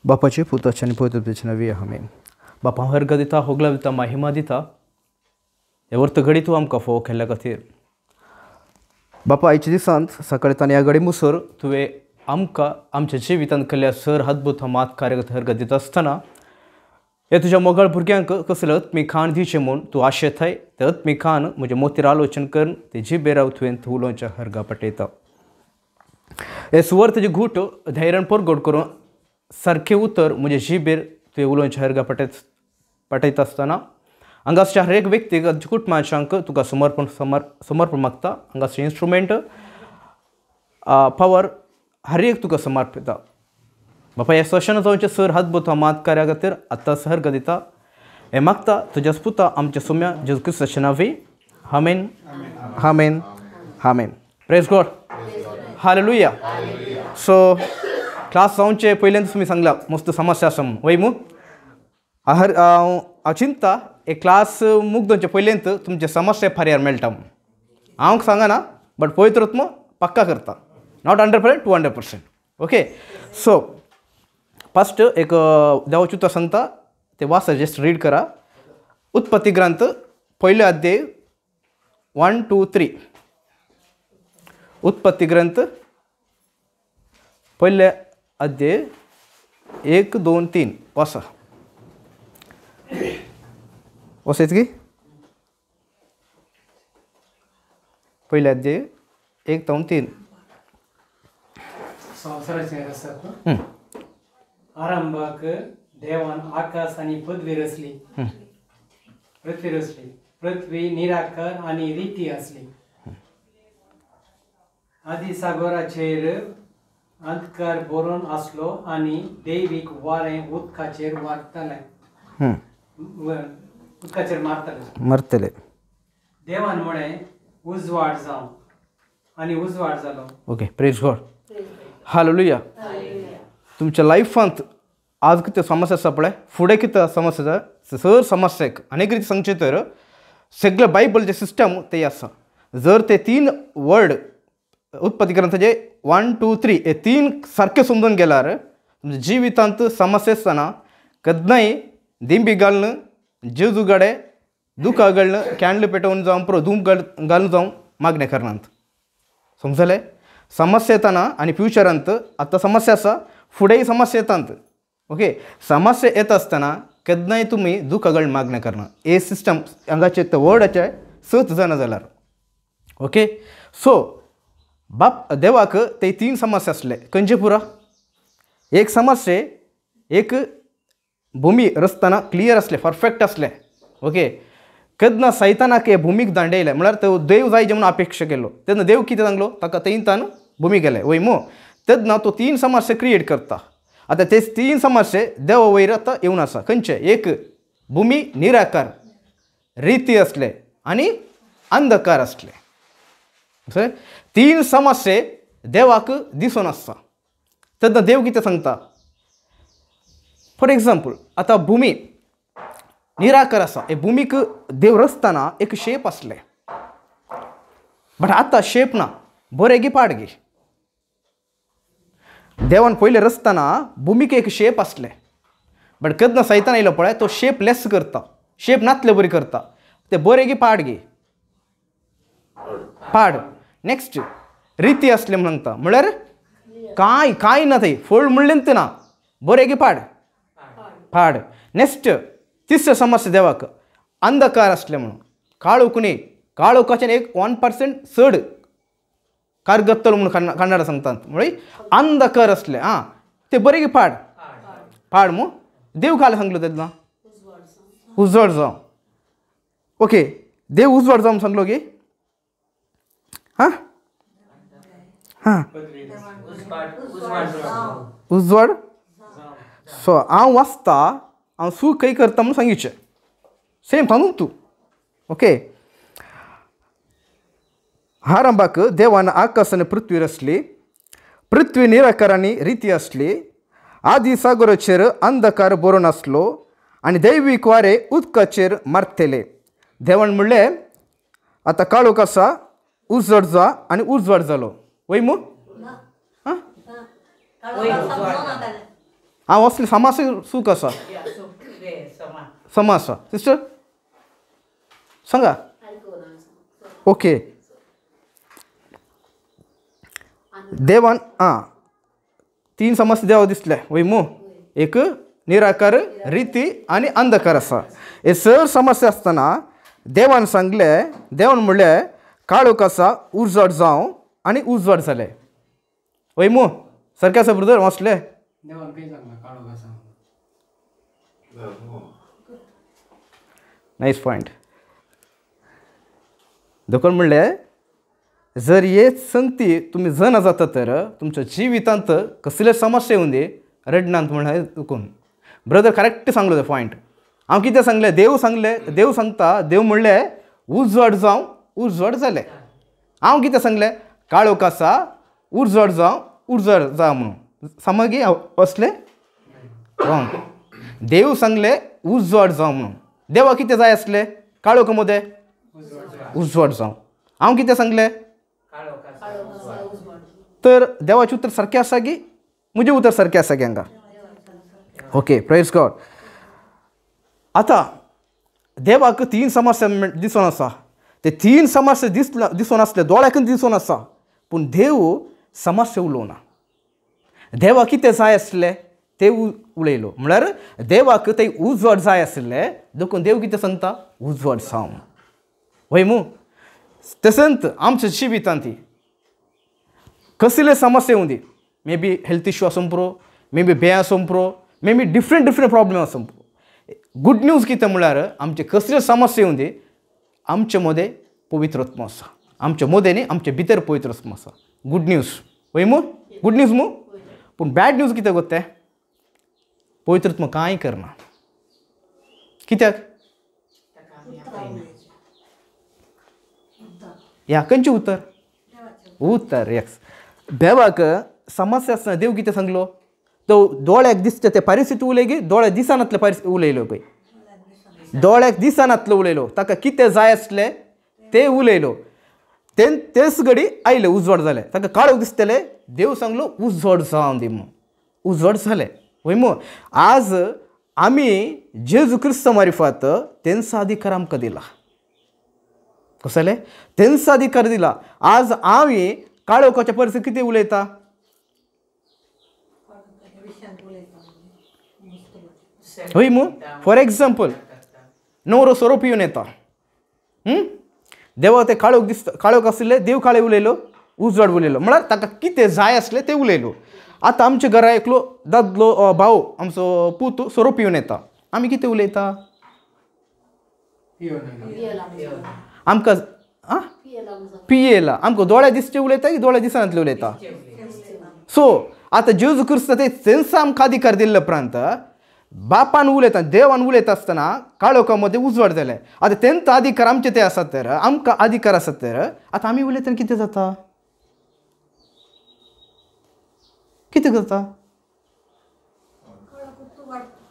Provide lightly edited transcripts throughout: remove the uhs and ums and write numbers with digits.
बापाचे पुताचे आणि पवित्रतेचे नावे आमेन. बापा हरगा दिता होगला दिता महिमा दिता हे वर्त घडी तूं आमकां फोव केल्ल्या खातीर. बापा आयच्या दिसांत सकाळी ताणें ह्या घडी मुसर तुवें आमकां आमच्या जिवितांत केल्ल्या सर अद्भुत मात कार्य हरगा दिता आसतना हे तुज्या मोगाळ भुरग्यांक कसलें आत्मीक दिवचें म्हूण तूं आशेताय. तें आत्मीक म्हज्या मोतीर आलोचन करून ते जिबेर राव तुवें उलोवच्या हरगा पटयता. हे सुवार्थेचे घूट धैर्यान परगट करून सारकें उतर म्हज्या जिबेर तुवें उलोवच्या हरगा पटयता आसतना हांगासरच्या हर एक व्यक्तीक कुटुंबाच्यांक तुका समर्पण मागता. हांगासर इन्स्ट्रुमेंट पावर हर एक तुका समर्पिता. बापा हे सेशन जावचें सर अद्भुत मात कार्या खातीर आतां हरगा दिता हें मागता तुज्या पुता आमच्या सोम्या जेजू क्रिस्ताच्या नांवी. Amen amen amen. Praise God. Hallelujah. So class जावचे पयलें तुमी सांगला मस्त समस्या आसा म्हूण वय मू हांव चिंता एक क्लास मुग्दोवचे पयलेंत तुमचे समस्या पर्याय मेळटा म्हूण हांव सांगना बट पवित्र आत्मा पक्का करता. नॉट 100% 200%. ओके. सो फर्स्ट एक देवाचें उतर सांगता ते वाचा जस्ट रीड करा. उत्पत्ती ग्रंथ पयले अध्याय 1, 2, 3. उत्पत्ती ग्रंथ पयले अध्याय 1, 2, 3 वाचा. वाचायचं की पयले अध्याय 1, 2, 3. आरंभाक देवान आकाश आणि पृथ्वी रचली. पृथ्वी निराकार आणि रिती असली. आधी सागराचेर अंधकार बरोवन आसलो आणि दैवीक वारें उदकाचेर मारतले. देवान म्हळें उजवाड जावं आणि उजवाड जालो. ओके. Praise God. हालेलुया. तुमच्या लायफांत आज कितें समस्या आसा पळय फुडें कितें समस्या आसा सर समस्याक अनेक रीती सांगचे तर सगळें बायबलचें सिस्टम ते आसा. जर ते 3 वर्ड उत्पत्ती ग्रंथाचे 1, 2, 3 हे 3 सारके समजून गेल्यार तुमच्या जिवितांत समस्या आसतना केन्नाय दिंबी घालून जेजू गडे दुख घालून कॅन्डल पेटोवन जावं पुरो धूम घालून जावं मागणे करनात. समजलें. समस्या येताना आणि फ्युचरांत आतां समस्या आसा फुडेंय समस्या येतात. ओके. समस्या येता आसतना केन्नाय तुमी दुख घालून मागणे करना. हे सिस्टम हांगाचे ते वर्डाचे 7 जाणा जाल्यार. ओके. सो बाप देवाक ते 3 समस्या आसले खंयचे पुरा. एक समस्या एक भुमी रचतना क्लियर आसले परफेक्ट आसले. ओके. केन्ना सैतानाक हे भुमीक दांडयले म्हळ्यार तो देव जाय म्हणून अपेक्षा केलो तेन्ना देव कितें सांगलो ताका तेंतान भुमी गेले वय मो तेन्ना तो 3 समस्या क्रिएट करता. आतां ते 3 समस्या देवा वयर आतां येवन आसा. खंयचे. एक भुमी निराकार रिती असले आनी अंधकार असले. 3 समस्या देवाक दिसून आसता. तेन्ना देव कितें सांगता. फॉर एग्जाम्पल आतां भुमी निराकार आसा. हे भुमीक देव रचतना एक शेप आसले बट आतां शेप ना बरें गी पाड गी. देवान पयलें रचतना भुमीक एक शेप आसले बट केन्ना सैतान येयलो पळय तो शेप लेस करता. शेप नातले बरी करता. ते बरें गी पाड गी पाड. नेक्स्ट रिती असले म्हणून सांगता म्हळ्यार कांय ना थंय फोल्ड म्हणलें ते ना बरें गी पाड पाड. नेक्स्ट तिसरी समस्या देवाक अंधकार असले म्हणून काळोख न्ही काळोखाच्यान एक 1% चड कारगत्तलो म्हणून कन्नडा सांगतात. म्हणजे अंधकार असले ते बरे गी पाड पाड मू देव काय सांगलो तेन्ना उजवाड जावं. ओके. देव उजवाड जावं सांगलो गे उजवाड. सो हांव वाचता हांव सू खंय करता म्हणून सांगिचें सेम सांगून तूं. ओके. आरंभाक देवान आकाश आनी पृथ्वी रचली. पृथ्वी निराकार आनी रिती असली. आदी सागराचेर अंधकार बरोवन आसलो आनी दैवीक वारे उदकाचेर मारतले. देवान म्हणलें आतां काळोख आसा उजवाड जा आनी उजवाड जालो वय मू. हांव असले समस्या सूख आसा समस्या सिस्टर सांगा ओके देवान तीन समस्या देवा दिसले वय मू एक निराकार रीती आणि अंधकार आसा हे सर समस्या आसतना देवान सांगले देवान म्हणले काळोख आसा उजवाड जावं आनी उजवाड जाले वय मू सारकें आसा ब्रदर वाचले देवान काही सांगला काळोख आसा नाईस पॉईंट देखून म्हणले जर हे संगती तुम्ही जण जाता तर तुमच्या जिवितांत कसले समस्या येऊन दे रडनांत म्हणून दुखून ब्रदर करेक्ट सांगलो ते पॉईंट हांव कितें सांगलें देव सांगता देव म्हणले उजवाड जावं उजवाड जालें हांव कितें सांगलें काळोख आसा उजवाड जावं उजवाड जा म्हणून समगी असलें रॉंग देव सांगले उजवाड जावं म्हणून देवा कितें जाय आसलें काळोख मध्ये उजवाड जावं हांव कितें सांगलें तर देवाचें उतर सारकें आसा की म्हजें उतर सारकें आसा की हांगा ओके प्रेज गॉड आतां देवाक तीन समस्या दिसून आसा ते तीन समस्या दिसून आसले दोळ्याकून दिसून आसा पूण देव समस्या उलोवना देवाक कितें जाय आसलें ते उलयलो म्हळ्यार देवाक ते उजवाड जाय आसलें देखून देव कितें सांगता उजवाड जावं वय मू तसंत आमच्या जिवितांत कसले समस्या येऊं दी मे बी हेल्थ इश्यू आसूं पुरो मे बी भंय आसूं पुरो मे बी डिफरंट प्रॉब्लेम आसूं पुरो गुड न्यूज कितें म्हळ्यार आमचे कसले समस्या येऊं दी आमचे मदें पवित्र आत्मा आसा आमचे मदें न्ही आमचे भितर पवित्र आत्मा आसा गुड न्यूज वय मू गुड न्यूज मू पूण बॅड न्यूज कितें गोत्तें पवित्र आत्मा कांय करना कित्याक ह्या खंयचें उतर यस देवाक समस्या आसतना देव कितें सांगलो तो दोळ्याक दिसता ते परिस्थिती उलयगी दोळ्याक दिसानातले परिस्थिती उलयलो पळय दोळ्याक दिसानातलो उलयलो ताका कितें जाय आसलें तें उलयलो तेच घडी आयलें उजवाड जालें ताका काळोख दिसतलें देव सांगलो उजवाड जावं दी म्हणून उजवाड जालें वय मू आज आमी जेजू क्रिस्त मार्फत तेंचो अधिकार आमकां दिला कसो जालें तेंचो अधिकार दिला आज आमी काळोखाच्या परिस्थिती कितें उलयता हय मू फॉर एग्जाम्पल नवरो सोरो पिवन येता देवा ते काळोख आसले देव काळे उलयलो उजवाड उलयलो म्हळ्यार ताका कितें जाय आसलें तें उलयलो आतां आमच्या घरा एकलो दादलो भाव आमचो पूत सोरो पिवन येता आमी कितें उलयता आमकां पियेला आमकां दोळ्या दिसचे उलयता की दोळ्या दिसानातले उलयता सो आतां जेजू क्रिस्त ते तेंचो आमकां अधिकार दिल्ले उपरांत बापान उलयता देवान उलयता आसतना काळोखा मदें उजवाड जालें आतां तेंचो अधिकार आमचे ते आसात तर आमकां अधिकार आसात तर आतां आमी उलयतना कितें जाता कितें जाता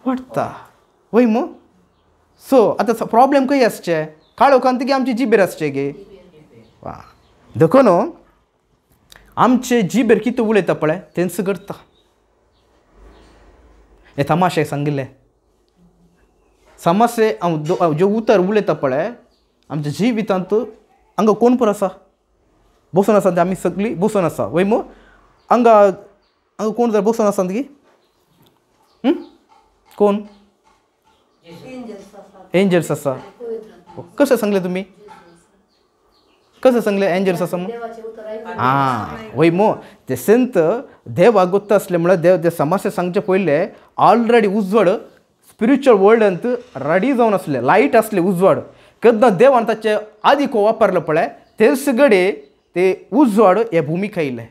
वाडटा वय मू सो आतां प्रॉब्लेम खंय आसचे काळोखांत की आमचे जिबेर आसचे गे वा देखून आमचे जिबेर कितें उलयता पळय तेंच करता हे तमाशे सांगिल्ले समस्ये जे उतर उलयता पळय आमच्या जिवितांत हांगा कोण पर आसा बसून आसा आमी सगळीं बसून आसा वय मू हांगा कोण जर बसून आसा ती कोण एंजल्स आसा कशें सांगले तुमी कशें सांगले एंजल्स आसा म्हणून वय मू ते संत देवाक गोत्ता आसले म्हळ्यार देव ते समस्या सांगचे पयले ऑलरेडी उजवाड स्पिरिच्युअल वर्ल्डांत रेडी जावन आसले लायट आसले उजवाड केन्ना देवान ताचे आदीक वापरलो पळय तेच घडये ते उजवाड हे भुमीक आयिल्ले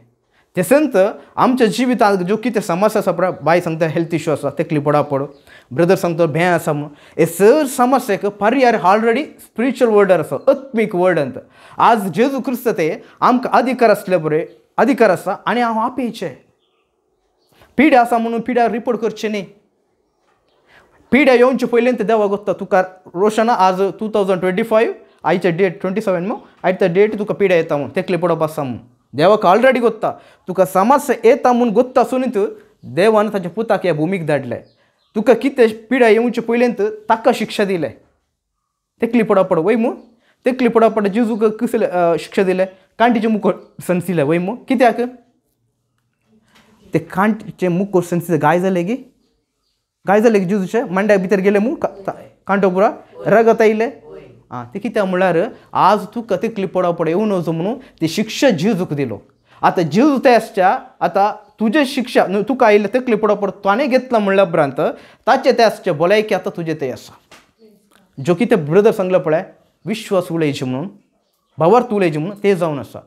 ते संत आमच्या जिवितांत ज्यो कितें समस्या आसा पळय बाय सांगता हेल्थ इश्यू आसा तेकली पडापड ब्रदर सांगता भंय आसा म्हणून हे सर समस्याक पर्याय ऑलरेडी स्पिरिच्युअल वर्ल्डार आसा आत्मीक वर्ल्डांत आज जेजू क्रिस्त ते आमकां अधिकार आसले बरे अधिकार आसा आनी हांव आपेयचे पिड्या आसा म्हणून पिड्यार रिपोर्ट करचे न्ही पिड्या येवचे पयलीं देवा गोत्ता तुका रोशना आज 2025 आयचे डेट 27 मग आयच्या डेट तुका पिड्या येता म्हणून तेकले पडप आसा म्हणून देवाक ऑलरेडी गोत्ता तुका समस्या येता म्हणून गोत्ता आसून देवान ताच्या पुताक ह्या भुमीक धाडले तुका कितें पिड्या येवचे पयलेंत ताका शिक्षा दिले तेकली पडा पड वयमू तेकली पडा पड जेजूक कसले शिक्षा दिले कांटीचे मुकोट सनसिले वयमू कित्याक ते कांटीचे मुकोट सनसिले गाय जाले गी जेजूचे मंड्या भितर गेले मू कांटो पुरा रगत आयले आं ते कित्याक म्हळ्यार आज तुका तेकली पडा पड येवं नजो म्हणून ती शिक्षा जेजूक दिलो आतां जेजू ते आसच्या आतां तुजे शिक्षा तुका आयले तकली पडो पड ताणें घेतला म्हणल्या उपरांत ताचे ते आसचे भलायकी आतां तुजे ते आसा जो कितें ब्रदर सांगलो पळय विश्वास उलयचे म्हणून भावार्थ उलयचे म्हणून ते जावन आसा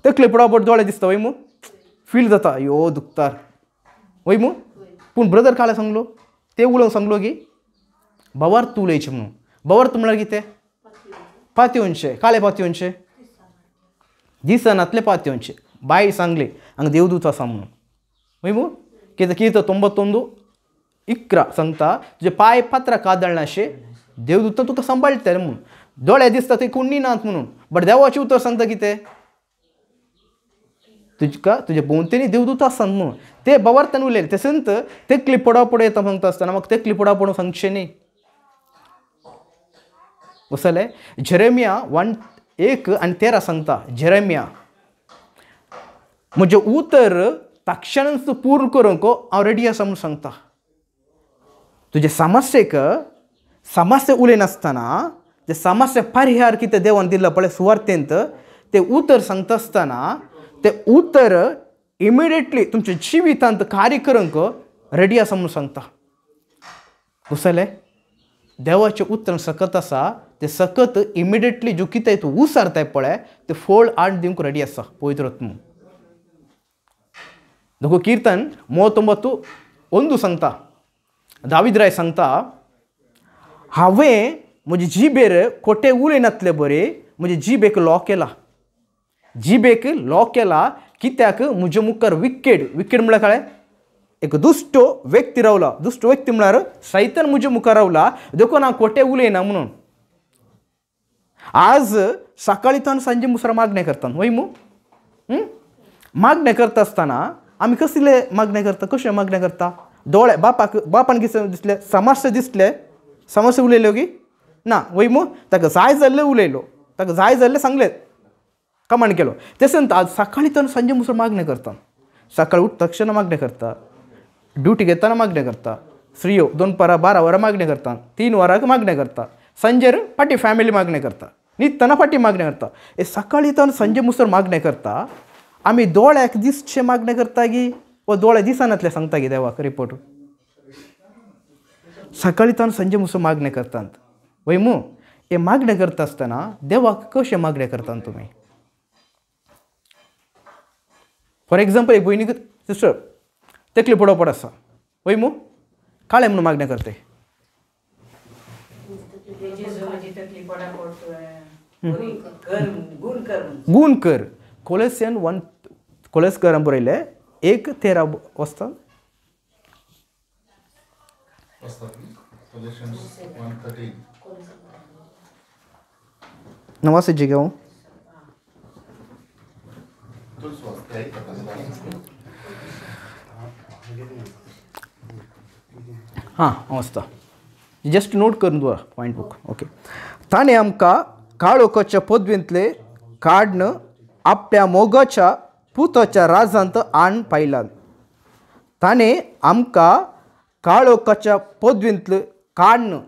तकली पडो पड दोळे दिसता वय मू फील जाता यो दुखतार वय मू पूण ब्रदर काले सांगलो ते उलोवन सांगलो की भावार्थ उलयचे म्हणून भावार्थ म्हळ्यार कितें पातयेवचे काले पातयेवचे दिसनातले पातयेवचे बाय सांगली हांगा देवदूत आसा म्हणून वय मू कितें कितें 91:11 सांगता तुजे पाय पात्रां कादळनाशे देवदूत तुका सांबाळटले म्हणून दोळे दिसता ते कोण नात म्हणून बट देवाचें उतर सांगता कितें तुका तुजे भोंवतेनी देवदूत आसात म्हणून ते भावार्थान उलयले ते संत तेकली पडा पड येता सांगता आसतना म्हाका तेकली पडा पडून सांगचें न्ही वसले जेरेमिया 1:13 सांगता जेरेमिया म्हजें उतर तक्षणच पूर्ण करूंक हांव रेडी आसा म्हणून सांगता तुजे समस्येक समस्या उलयनासतना ते समस्या परिहार कितें देवान दिला पळय सुवार्थेंत ते उतर सांगता आसतना ते उतर इमिडिएटली तुमच्या जिवितांत कार्य करूंक रेडी आसा म्हणून सांगता घुसले देवाचें उतर सकत आसा ते सकत इमिडिएटली जो कितें तूं उसारताय पळय ते फोल्ड आड दिवंक रेडी आसा पवित्र आत्मा देखो कीर्तन 39:1 सांगता दावीद सांगता हांवें म्हजे जिबेर खोटे उलयनातले बरे म्हजे जिबेक लॉ केला कित्याक म्हजे मुखार विकेड म्हळ्यार काय एक दुश्ट व्यक्ती रावला दुश्ट व्यक्ती म्हळ्यार सैतान म्हजे मुखार रावला देखून हांव खोटे उलयना म्हणून आज सकाळी तान सांजे मुसर मागणे करता वय मू मागणे करता आसतना आमी कसले मागणे करता कशें मागणे करता दोळे बापान कितें दिसले समस्या दिसले समस्या उलयल्यो की ना वय मू ताका जाय जाल्ले उलयलो ताका जाय जाल्ले सांगले कमांड केलो ते संत आज सकाळी तान सांजे मुसर मागणे करता सकाळी उठ तक्षण मागणे करता ड्युटी घेताना मागणे करता स्त्रियो 12 वरां मागणे करता 3 वरांक मागणे करता संजेर फाटी फॅमिली मागणे करता न्हिदतना फाटी मागणे करता हे सकाळी तान संजे मुसर मागणे करता आमी दोळ्याक दिसचे मागणे करता की व दोळे दिसनातले सांगता की देवाक रिपोर्ट सकाळी तान संजे मुसर मागणे करतात वय मू हे मागणे करता आसतना देवाक कशें मागणे करता तुमी फॉर एग्जाम्पल एक भयणीक सिस्टर तेकली पडो पड आसा वय मू काळे म्हणून मागणे करते गुण कर कोलेसियन 1 कोलेस्करान बरयले 1:13 वाचता नवासे जिगांव हां वाचता जस्ट नोट करून दवर पॉइंट बुक ओके ताणें आमकां काळोखाच्या पदवेंतले काडन आपल्या मोगाच्या पुताच्या राजांत आण पायला ताणें आमकां काळोखाच्या पदवेंतले काडन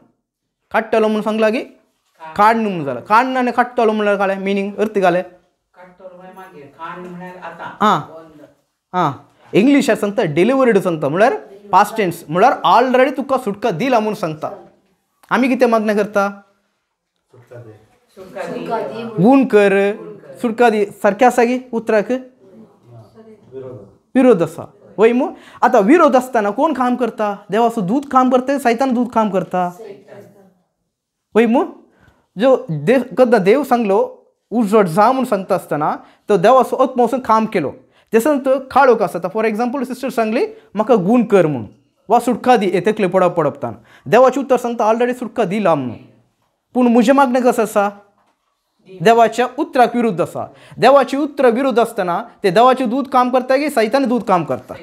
काडटलो म्हणून सांगला की काडन म्हणून जाला काडन आनी काडटलो म्हणल्यार काळें मिनींग अर्थ घाले हां इंग्लिशार सांगता डिलिव्हर्ड सांगता म्हळ्यार पास्ट टेन्स म्हळ्यार ऑलरेडी तुका सुटका दिला म्हणून सांगता आमी कितें मागणे करता गुण कर सुटका दी सारकें आसा की उतराक विरोध आसा वय मू आतां विरोध आसतना कोण काम करता देवाचो दूत काम करता सैतान दूत काम करता वय मू जो देव सांगलो उजड जा म्हणून सांगता आसतना तो देवाचो आत्मो वचून काम केलो ते संत काळोख आसा फॉर एग्जाम्पल सिस्टर सांगली म्हाका गुण कर म्हणून वा सुटका दी येतकले पडप देवाचें उतर सांगता ऑलरेडी सुटका दिला म्हणून पूण म्हजें मागणें कसो आसा देवाच्या उतराक विरुद्ध आसा देवाची उतरां विरुद्ध आसतना ते देवाचें दूत काम करता की सैतान दूत काम करता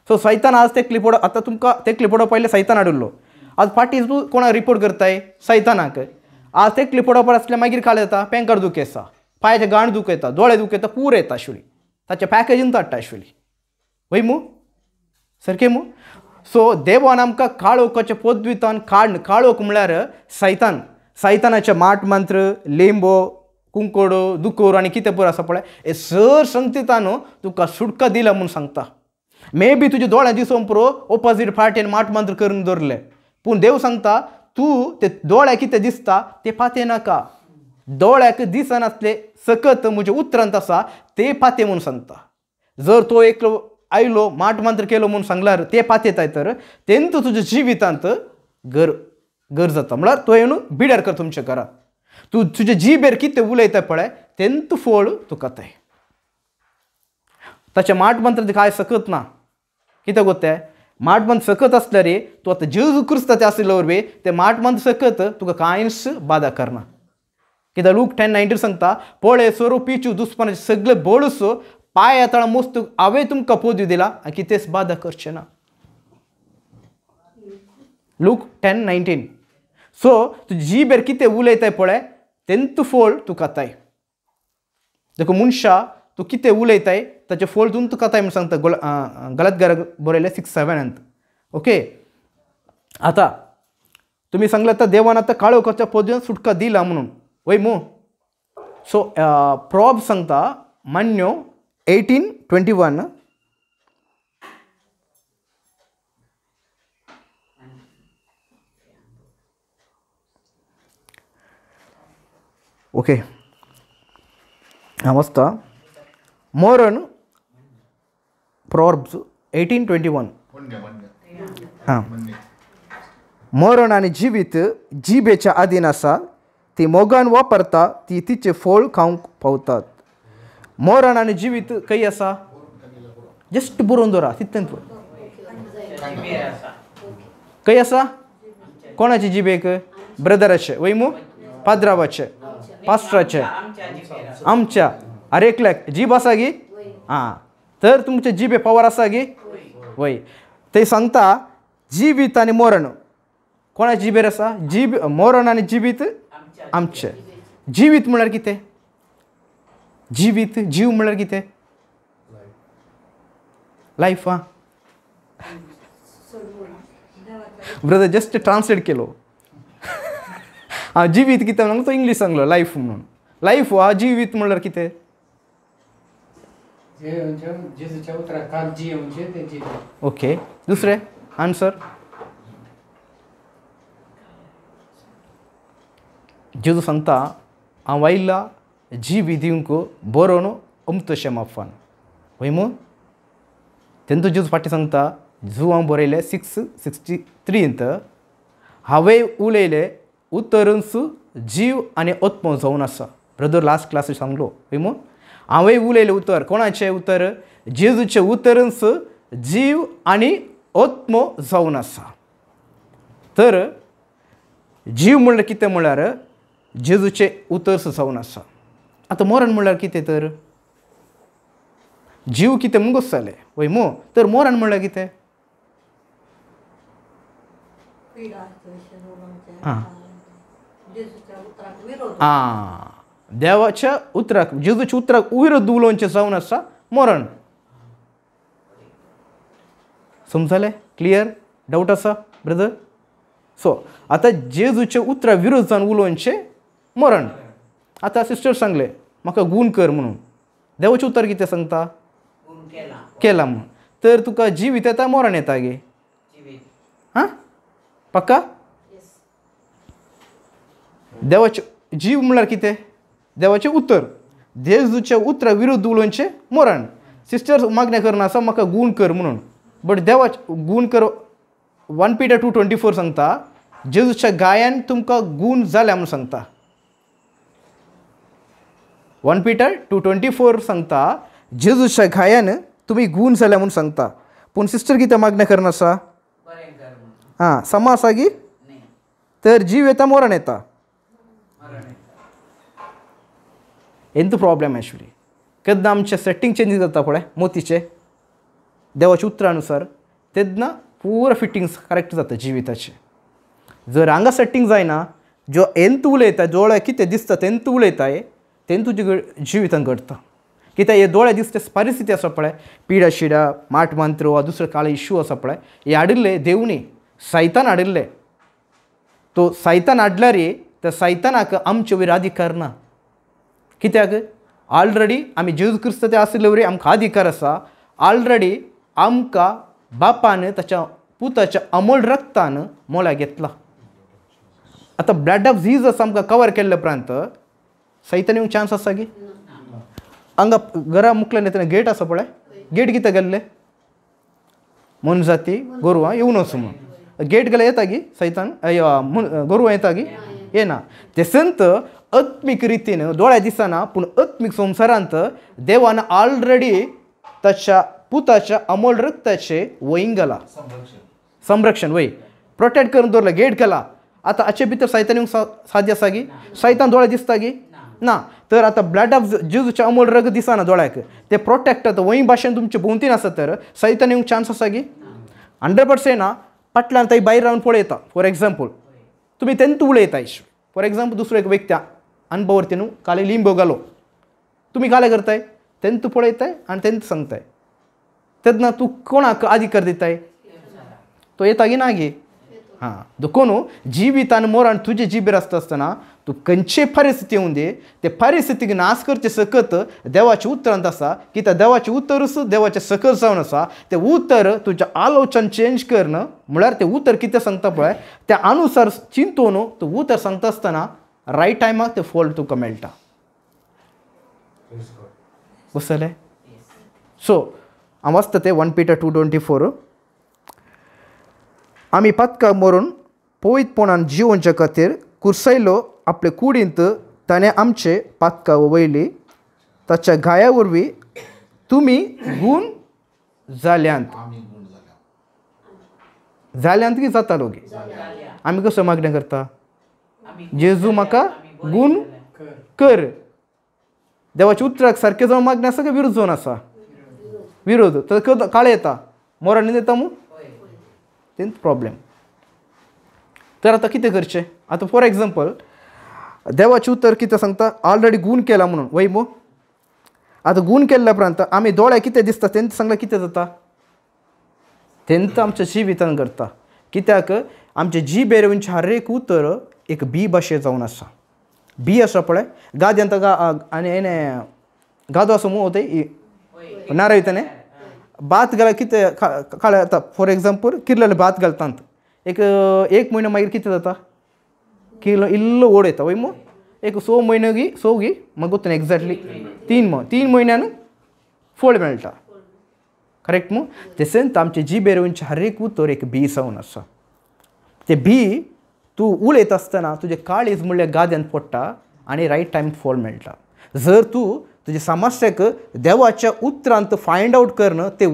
सो सैतान आज तेकली पडो आतां तुमकां तेकली पडो पयलें सैतान हाडिल्लो आज फाटीं तूं कोणाक रिपोर्ट करताय सैतानाक आज तेकली पडोवप आसल्यार मागीर काय जाता पेंकार दूख येता पांयाचें गाण दूख येता दोळे दूख येता पूर येता आशिल्ली ताच्या पॅकेजीन धाडटा आशिल्ली वय मू सारकें मू सो देवान आमकां काळोखाचे पद्वितान काळोख म्हळ्यार सैतानाचे माट मंत्र लिंबो कुंकोडो दुकोर आनी कितें पळय आसा पळय हे सर संगतीतान तुका सुटका दिला म्हूण सांगता मे बी तुज्या दोळ्यां दिसोवन पुरो ऑपोजीट पार्टीन माट मंत्र करून दवरले पूण देव सांगता तूं ते दोळ्याक कितें दिसता ते पाते नाका दोळ्याक दिसनासले सकत म्हजे उतरांत आसा ते पाते म्हूण सांगता जर तो एकलो आयलो माट मंत्र केलो म्हूण सांगल्यार ते पातयताय तर तेंत तुज्या जिवितांत घर जाता म्हळ्यार तो येवन बिड्यार कर तुमच्या घरांत तूं तुज्या जिबेर कितें उलयता पळय तेंत फळ तुका ताय ताचे माट मंत्र काय सकत ना कितें गोतें माट मंत्र सकत आसल्यार तूं आतां जेजू क्रिस्ताचे आशिल्लो वरवीं ते माट मंत्र सकत तुका कांयच बाधा करना कित्याक लूक 10:19 सांगता पळय सोरो पिचू दुस्पनाचे सगळे बळस पांय तळा मोस्त हांवें तुमकां पोदू दिला आनी कितेंच बाधा करचें ना लूक 10:19 सो तुजी जिबेर कितें उलयताय पळय तेंत फळ तुका ताय देखो मनशा तूं कितें उलयताय ताचें फळ तुका ताय म्हूण सांगता गलतकाराक बरयलें 6:7 ओके आतां तुमी सांगलें आतां देवान आतां काळोखाच्या पद्दतीन सुटका दिला म्हणून वय मू सो प्रॉब सांगता मान्यो 18:21 ओके हांव वाचता मरण प्रॉब्स 18:21 हां मरण आनी जिवीत जिबेच्या आधीन आसा ती मोगान वापरता ती तिचे फळ खावंक पावतात मरण आनी जिवीत खंय आसा जस्ट बरोवन दवरा तितलेंच खंय आसा कोणाचे जिबेक ब्रदराचे वय मू पाद्रावाचे पास्टराचे आमच्या अरे एकल्याक जीब आसा गी हां तर तुमचे जिबे पावर आसा गी वय ते सांगता जिवीत आनी मरण कोणाचे जिबेर आसा जीब मरण आनी जिवीत आमचे जिवीत म्हळ्यार कितें जिवीत जीव म्हळ्यार कितें लायफ आं ब्रदर जस्ट ट्रान्सलेट केलो हांव जिवीत कितें म्हणून तो इंग्लीश सांगलो लायफ म्हणून लायफ हा जिवीत म्हळ्यार कितें ओके दुसरें आन्सर जेजू सांगता हांव आयिल्ला जीव दिवंक बरोवन अमतशें माफान वय मू तेन्ना जेजू फाटीं सांगता जू हांव बरयलें 6:63 हांवें उलयलें उतरन्स जीव आनी आत्मो जावन आसा ब्रदर लास्ट क्लासीक सांगलो वय मू हांवें उलयलें उतर कोणाचें उतर जेजूचें उतरन्स जीव आनी आत्मो जावन आसा तर जीव म्हळ्यार कितें म्हळ्यार जेजूचें उतर्स जावन आसा आतां मरण म्हळ्यार कितें तर जीव कितें मुगोस जालें वय मू तर मरण म्हळ्यार कितें आं देवाच्या उतराक जेजूच्या उतराक विरोध उलोवचें जावन आसा मरण समजलें क्लियर डावट आसा ब्रदर सो आतां जेजूच्या उतरा विरोध जावन उलोवचें मरण आतां सिस्टर सांगलें म्हाका गूण कर म्हणून देवाचें उतर कितें सांगता केला म्हणून तर तुका जीव येता मरण येता गे हां पक्का देवाचें जीव म्हळ्यार कितें देवाचें उतर जेजूच्या उतरा विरोध उलोवचें मरण सिस्टर मागणें करना आसा म्हाका गूण कर म्हणून बट देवाचें गूण कर 1 Peter 2:24 सांगता जेजूच्या गायान तुमकां गूण जाल्या म्हणून सांगता 1 Peter 2:24 सांगता जेजूच्या गायान तुमी गूण जाल्या म्हणून सांगता पूण सिस्टर कितें मागणें करना आसा हां समा आसा गी तर जीव येता मरण येता ಎಂತ ಪ್ರಾಬ್ಲಮ್ ಆ್ಯಕ್ಚುಲಿ ಕದ್ದು ಆಮचे सेटिंग चेंज जाता पळय मोतीचे देवाच्या उतरानुसार तेन्ना पुरो फिटिंग्स करेक्ट जाता जिविताचे. जर हांगा सेटिंग जायना, जो एंत उलयता दोळे कितें दिसता तेंत उलयताय तें तुज्या जिवितांत घडटा. कित्याक हे दोळे दिसता परिस्थिती आसा पळय, पिडा शिडा माट मंत्र वा दुसरे काळे इश्यू आसा पळय, हे हाडिल्ले देवनी, सैतान हाडिल्ले. तो सैतान हाडल्यार त्या सैतानाक आमचे वयर अधिकार ना. कित्याक ऑलरेडी आमी जेजू क्रिस्त ते आसले वरी आमकां अधिकार आसा. ऑलरेडी आमकां बापान ताच्या पुताच्या अमोल रक्तान मोल्या घेतला. आतां ब्लड ऑफ जीजस आमकां कवर केल्ले उपरांत सैतान येवंक चान्स आसा की? हांगा घरा मुकल्यान येतना गेट आसा पळय, गेट कितें गेल्ले? मन जाती गोरवां येवं नसो म्हणून. गेट गेल्यार येता की सैतान गोरवां येता की? येना. ते संत आत्मीक रितीन दोळ्या दिसना पूण आत्मीक संवसारांत देवान ऑलरेडी ताच्या पुताच्या अमोल रक्ताचे वयींग गेला, संरक्षण वय प्रोटेक्ट करून दवरलं, गेट केला. आतां हाचे भितर सैतान येवंक साध्य आसा की? सैतान दोळे दिसता की ना? तर आतां ब्लड ऑफ जेजूच्या अमोल रगत दिसना दोळ्याक, ते प्रोटेक्ट जाता वयी भाशेन तुमचे भोंवतीन आसा. तर सैतान येवंक चान्स आसा की? 100% ना. फाटल्यान थंय भायर रावन पळयता. फॉर एग्जाम्पल तुमी तेंत उलयताय. फॉर एग्जाम्पल दुसरो एक व्यक्ती अनुभवार्थी न्हू काले लिंबो घालो, तुमी काले करताय? तेंत पळयताय आनी तेंत सांगताय. तेन्ना तूं कोणाक अधिकार दिताय? तो येता की ना गे? हां, देखून जिवितान मोरान तुजे जिबेर आसतना तूं खंयचे परिस्थिती येवं दे, ते परिस्थितीक नाश करचे सकत देवाचें उतरांत आसा. कित्याक देवाचें उतरूच देवाचें सकत जावन आसा. तें उतर तुज्या आलोचन चेंज करणं म्हळ्यार तें उतर कितें सांगता पळय त्या अनुसार चिंतून तूं उतर सांगता आसतना रायट टायमाक तें फळ तुका मेळटा. बसले? सो हांव वाचता तें 1 Peter 2:24. आमी पातकाक मरून पवित्रपणान जिवोवचे खातीर कुर्सयलो आपले कुडींत ताणें आमचे पातकां वयली. ताच्या गाया वरवीं तुमी गूण जाल्यांत. जाल्यांत की जातालो गे? आमी कसो मागणें करता? जेजू म्हाका गूण कर. देवाच्या उतराक सारकें जावन मागणें आसा काय विरोध जावन आसा? विरोध. तर काळे येता मोरान येता मू तेंच प्रॉब्लेम. तर आतां कितें करचें? आतां फॉर एग्जाम्पल देवाचें उतर कितें सांगता? ऑलरेडी गूण केला म्हणून वय मू. आतां गूण केल्ल्या उपरांत आमी दोळे कितें दिसता तेंच सांगल्यार कितें जाता? तेंच आमच्या जिवितान करता. कित्याक आमचे जिबेर येवनचें हर एक उतर एक बी भाशे जावन आसा. बी आसा पळय गाद्यांत आनी हेणें गादो आसा मू तें नारळ वयताने भात घाल्यार कितें काळे जाता. फॉर एग्जाम्पल किरलेले भात घालतात एक म्हयनो मागीर कितें जाता? किलो इल्लो ओड येता वय मू. एक 6 म्हयने गी मागीर गोतून एक्झॅक्टली 3 म्हयन्यान फळ मेळटा. करेक्ट मू? तशेंच आमचे जिबेर येवनचें हर एक उतर एक बी जावन आसा. ते बी तूं उलयत आसतना तुजें काळीज म्हणल्यार गाद्यांत पडटा आनी रायट टायम फळ मेळटा. जर तूं तुजे समस्याक देवाच्या उतरांत फायंड आवट करणं ते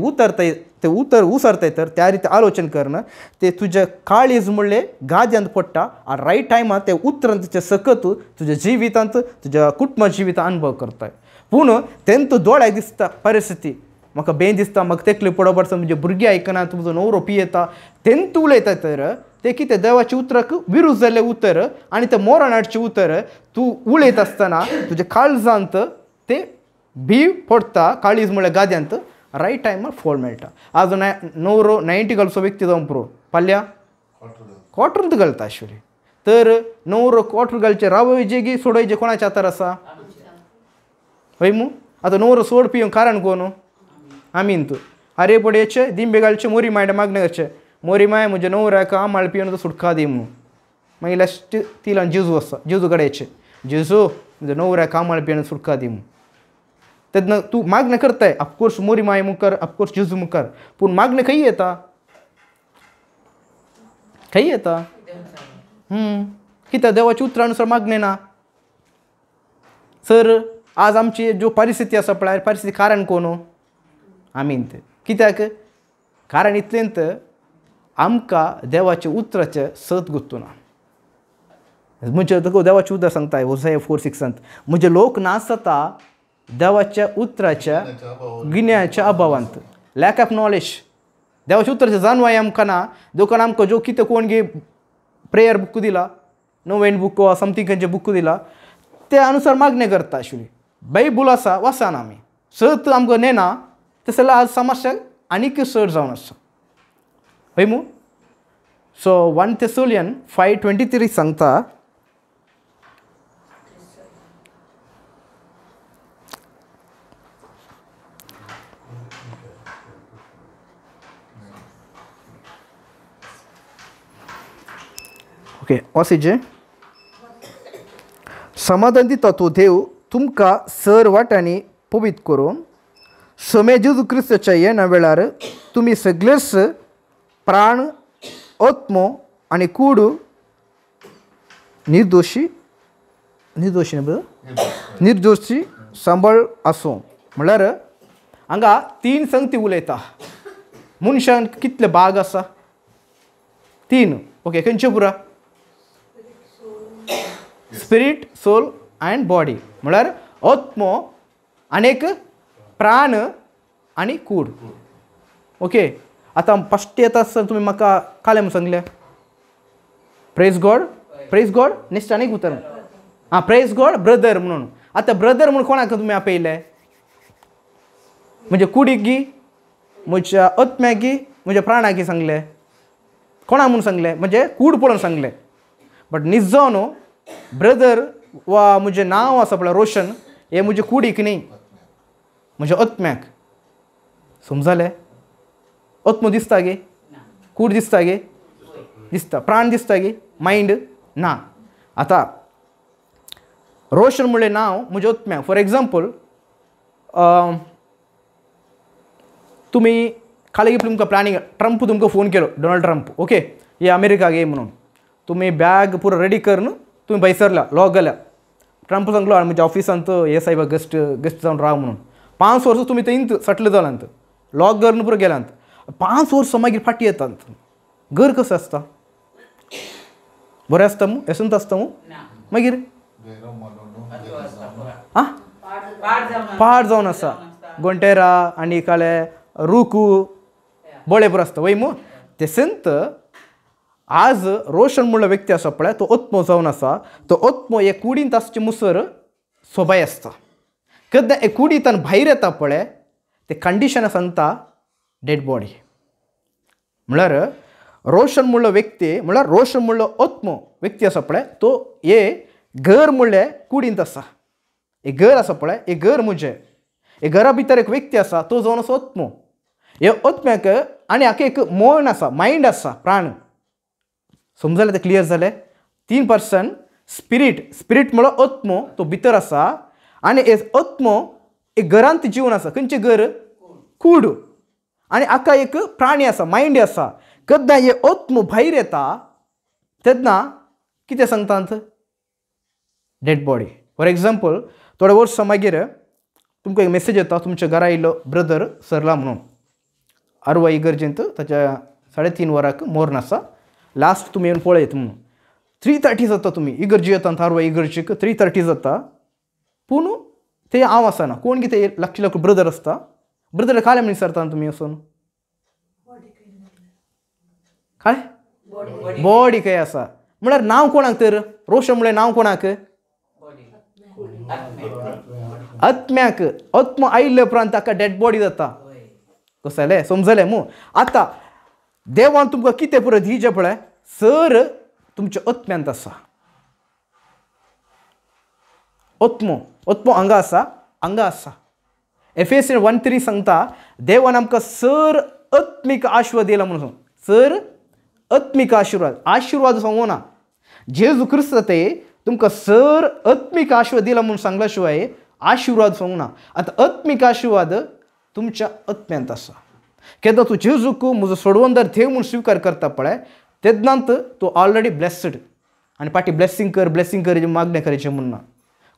उतर उसरताय तर त्या रिती आलोचन करणं ते तुज्या काळीज म्हणले गाद्यांत पडटा आनी रायट टायमार ते उतरांतचे सकत तुज्या जिवितांत तुज्या कुटुंबा जिवितांत अनुभव करताय. पूण तेंत दोळ्याक दिसता परिस्थिती म्हाका बें दिसता, म्हाका तेकली पडो पडटा, म्हणजे भुरगीं आयकना, तुजो नवरो पियेता, तेंत उलयता तर ते कितें देवाच्या उतराक विरुद्ध जाल्लें उतर आनी तें मोरान हाडचें उतर तूं उलयत आसतना तुज्या काळजांत ते बी पडटा. काळीज म्हळ्यार गाद्यांत रायट टायमार फळ मेळटा. आज नवरो 90 घालचो व्यक्ती जावन पुरो पाल्या क्वॉटरूच घालता आशिल्ली. तर नवरो क्वॉटर घालचे रावयचे की सोडयचे कोणाच्या हातार आसा? हय मू. आतां नवरो सोड पिवंक कारण कोण? आमीन. तूं आरे पडयचे दिंबे घालचे मोरी मायडे मागणें करचें मोरी माय म्हजे नवऱ्याक आमाळ पिवन सुटका दी म्हणून. मागीर लास्ट तिलान जेजू आसा जेजू कडेचे जेजू म्हणजे नवऱ्याक आमाळ पिवन सुटका दी म्हणून. तेन्ना तूं मागणें करताय ऑफकोर्स मोरी माय मुखार ऑफकोर्स जेजू मुखार. पूण मागणें खंय येता? खंय येता? कित्याक देवाच्या उतरानुसार मागणें ना. सर आज आमची ज्यो परिस्थिती आसा पळय परिस्थिती कारण कोण? आमीन. ते कित्याक? कारण इतलेंत आमकां देवाच्या उतराचें सत गुंतूना. म्हणजे देवाचें उतर सांगता होसाया 4:6 म्हणजे लोक नाश जाता देवाच्या उतराच्या गिन्याच्या अभावांत. Lack of knowledge. देवाचे उतर जाणवाय आमकां ना दोकान आमकां जो कितें कोण गे प्रेयर बुक दिला नोवेन बुक वा समथींग खंयचे बुक दिला त्या अनुसार मागणे करता आशिल्ली बायबूल आसा वासान आमी सत आमकां नेना तशें जाल्यार आज समस्या आनीक चड जावन आसा हय मू सो 1 Thessalonians 5:23 सांगता ओके वासीचे समाधान दिता तो देव तुमकां सर वाटांनी पवित्र करून समे जेजू क्रिस्ताच्या येण्या वेळार तुमी सगळेच प्राण आत्मो आनी कूड निर्दोशी सांबाळ आसूं म्हळ्यार हांगा 3 संगती उलयता मनशान कितले भाग आसा 3 ओके खंयचे पुरा स्पिरीट सोल एंड बॉडी म्हळ्यार आत्मो आनीक प्राण आनी कूड ओके आतां फस्ट येता आसतना तुमी म्हाका काले म्हूण सांगले प्रेज गॉड नेक्स्ट आनीक उतर प्रेज गॉड ब्रदर म्हणून आतां ब्रदर म्हणून कोणाक तुमी आपयले म्हणजे कुडीक गी म्हज्या आत्म्याक गी म्हज्या प्राणाक गी सांगले कोणा म्हणून सांगले म्हणजे कूड पळोवन सांगले बट निजो न्हू ब्रदर वा म्हजें नांव आसा पळय रोशन हें म्हजे कुडीक न्ही म्हज्या आत्म्याक समजलें आत्मो दिसता गे कूड दिसता गे दिसता प्राण दिसता गे मायंड ना आतां रोशन म्हणलें नांव म्हज्या आत्म्याक फॉर एग्जाम्पल तुमी खाली तुमकां प्लॅनिंग ट्रंप तुमकां फोन केलो डोनाल्ड ट्रंप ओके हे अमेरिकाक ये म्हणून तुमी बॅग पुरो रेडी कर न्हू तुमी भायर लॉक गेल्या ट्रंप सांगलो म्हज्या ऑफिसांत हे साहेब गेस्ट जावन राव म्हणून 5 वर्सां तुमी थंय सटल जालांत लॉक करून पुरो गेलांत 5 वर्सां मागीर फाटी येतात घर कसं आसता बरें आसता मू येसंत आसता मू मागीर पाड जावन आसा गोंटेरा आनी काले रुकू बळे पुरो आसता वय मू तेसंत आज रोशन म्हणलो व्यक्ती आसा पळय तो आत्मो जावन आसा तो आत्मो हे कुडींत आसचे मुसर सोबाय आसता केन्ना हे कुडींतल्यान भायर येता पळय ते कंडिशन सांगता डेड बॉडी म्हळ्यार रोशन म्हणलो व्यक्ती म्हळ्यार रोशन म्हणलो आत्मो व्यक्ती आसा पळय तो हे घर म्हणले कुडींत आसा हे घर आसा पळय हे घर म्हजें हे घरा भितर एक व्यक्ती आसा तो जावन आसा आत्मो हे आत्म्याक आनी हाका एक मन आसा मायंड आसा प्राण समजलें ते क्लियर जालें 3% स्पिरीट म्हणलो आत्मो तो भितर आसा आनी हे आत्मो एक घरांत जिवन आसा खंयचें घर कूड आनी हाका एक प्राणी आसा मायंड आसा केन्ना हे आत्मो भायर येता तेन्ना कितें सांगतात डेड बॉडी फॉर एग्जाम्पल थोडे वर्सां मागीर तुमकां एक मेसेज येता तुमच्या घरा येयलो ब्रदर सरला म्हणून आरवा इगर्जेंत ताच्या 3.5 वरांक मोर्न आसा लास्ट तुमी येवन पळयत म्हणून 3:30 जाता तुमी इगर्जी येता आरवा इगर्जीक 3:30 जाता पूण ते हांव आसना कोण कितें लागची ब्रदर आसता ब्रदर काले म्हण विचारता तुमी वचून काय बॉडी काय आसा म्हळ्यार नांव कोणाक तर रोशन म्हळ्यार नांव कोणाक आत्म्याक आत्मो आयिल्ले उपरांत ताका डेड बॉडी जाता कसलें समजलें मू आतां देवान तुमकां कितें पुरो दिवचें पळय सर तुमच्या आत्म्यांत आसा आत्मो हांगा आसा एफेसियन 1:3 सांगता देवान आमकां सर आत्मीक आशिर्वाद दिला म्हणून सर आत्मीक आशिर्वाद सांगू ना जेजू क्रिस्त ते तुमकां सर आत्मीक आशिर्वाद दिला म्हणून सांगल्या शिवाय आशिर्वाद सांगू ना आतां आत्मीक आशिर्वाद तुमच्या आत्म्यांत आसा केन्ना तूं जेजूक म्हजो सोडवंदार देव म्हणून स्वीकार करता पळय तेन्नात तूं ऑलरेडी ब्लेस्ड आनी पाटी ब्लेसिंग कर हेजी मागणें करचें म्हणून ना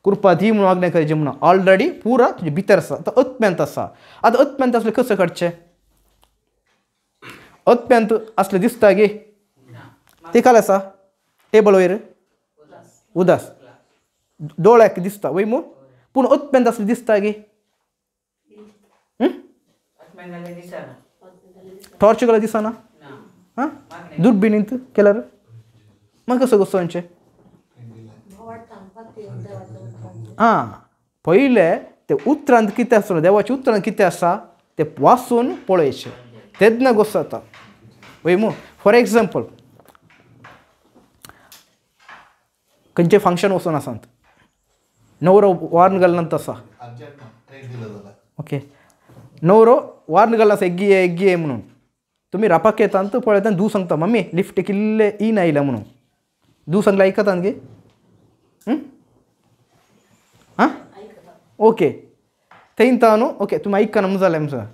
कृपा दी म्हणून मागणें करचें म्हणून ऑलरेडी पुरा तुजे भितर आसा आतां आत्म्यांत आसा आतां आत्म्यांत असलें कशें काडचें आत्म्यांत असलें दिसता गे ते काल आसा टेबल वयर उदास दोळ्याक दिसता वय मू पूण आत्म्यांत असलें दिसता गे टॉर्च घाला दिसना हां दुर्बिणींत केल्यार मग कसं गोसोंचे हां पहिले ते उतरांत कितें आसलें देवाच्या उतरांत कितें आसा ते वाचून पळयचें तेन्ना गोश्ट जाता वय मू फॉर एग्जाम्पल खंयचें फंक्शन वचून आसात नवरो वार्ण घालनात आसा ओके नवरो वार्ण घालना आसा एग्गी ये म्हणून तुमी रापाक येतात पळयता धू सांगता मम्मी लिफ्ट किल्ले इन आयला म्हणून धू सांगला आयकतात गे हां ओके थंयता न्हू ओके तुमी आयकना म्हणून जालें म्हणून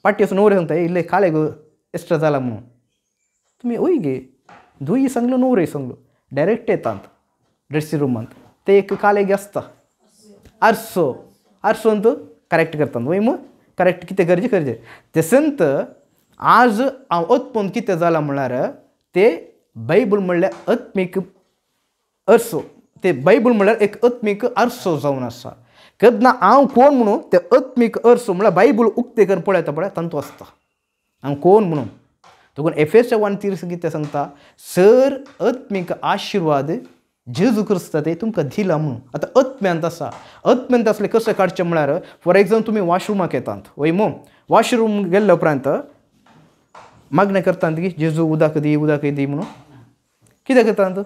पाटी असो नवरे सांगता इल्ले काले गो एक्स्ट्रा जाला म्हणून तुमी ओय गे धूय सांगलो नवरे सांगलो डायरेक्ट येतात ड्रेसिंग रूमांत ते एक कालेगे आसता आरसोंत करेक्ट करतात वय मग करेक्ट कितें करचें तेसंत आज हांव अतपून कितें जालां म्हळ्यार ते बायबल म्हणल्यार आत्मीक अर्सो ते बायबल म्हणल्यार एक आत्मीक आरसो जावन आसा केन्ना हांव कोण म्हणून ते आत्मीक अर्सो म्हळ्यार बायबल उक्ते करून पळयता पळय तांतू आसता हांव कोण म्हणून देखून एफेसच्या 1:30 कितें सांगता सर आत्मीक आशिर्वाद जेजू क्रिस्ता ते तुमकां दिला म्हणून आतां आत्म्यांत आसा आत्म्यांत असले कशें काडचें म्हळ्यार फॉर एग्जाम्पल तुमी वॉशरुमाक येतात वय मो वॉशरूम गेल्ले उपरांत मागणें करतात की जेजू उदक दी म्हणून कितें करतात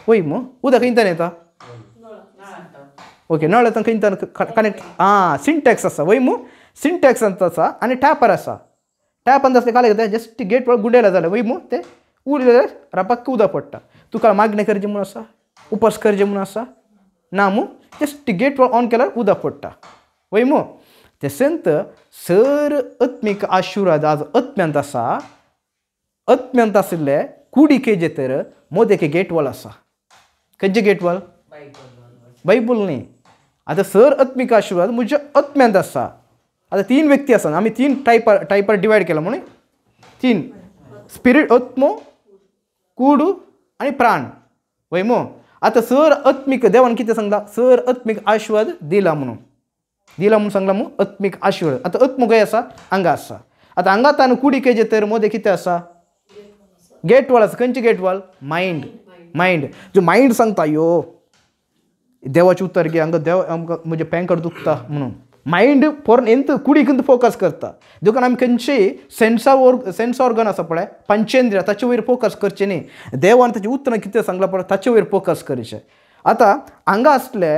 वय मो उदक खंयच्यान येता ओके नळ येता खंयच्यान कनेक्ट सिंटॅक्स आसा वय मो सिंटॅक्सांत आसा आनी टॅपार आसा टॅपांत आसले काले घेता जस्ट गेट गुंडेला जालें वय मो ते उरलें रापाक उदक पडटा तुका मागणें करचें म्हणून आसा उपास करचें म्हणून आसा ना मू जस्ट गेट ऑन केल्यार उदक पडटा वय मो तेसंत सर आत्मीक आशिर्वाद आज आत्म्यांत आसा आत्म्यांत आशिल्ले कुडीके तर मोदेके गेट वॉल आसा खंयचे गेट वॉल बायबल न्ही आतां सर आत्मीक आशिर्वाद म्हज्या आत्म्यांत आसा आतां 3 व्यक्ती आसा आमी 3 टायपार डिवायड केला म्हणून 3 स्पिरीट आत्मो कूड आनी प्राण वय मो आतां सर आत्मीक देवान कितें सांगला सर आत्मीक आशिर्वाद दिला म्हणून सांगला मू आत्मीक आशिर्वाद आतां आत्मो खंय आसा हांगा आसा आतां हांगा ताणें कुडीके तर मोदे कितें आसा गेट वॉल आसा खंयचे गेट वॉल मायंड जो मायंड सांगता यो देवाचें उतर गे हांगा देव आमकां म्हजे पँकर दुखता म्हणून मायंड एंत कुडीक फोकस करता देखून आमी खंयचेय सेन्स ऑर्गन आसा पळय पंचेंद्रिय ताचे वयर फोकस करचें न्ही देवान ताचें उतरां कितें सांगलां पळय ताचे वयर फोकस करचें आतां हांगा आसले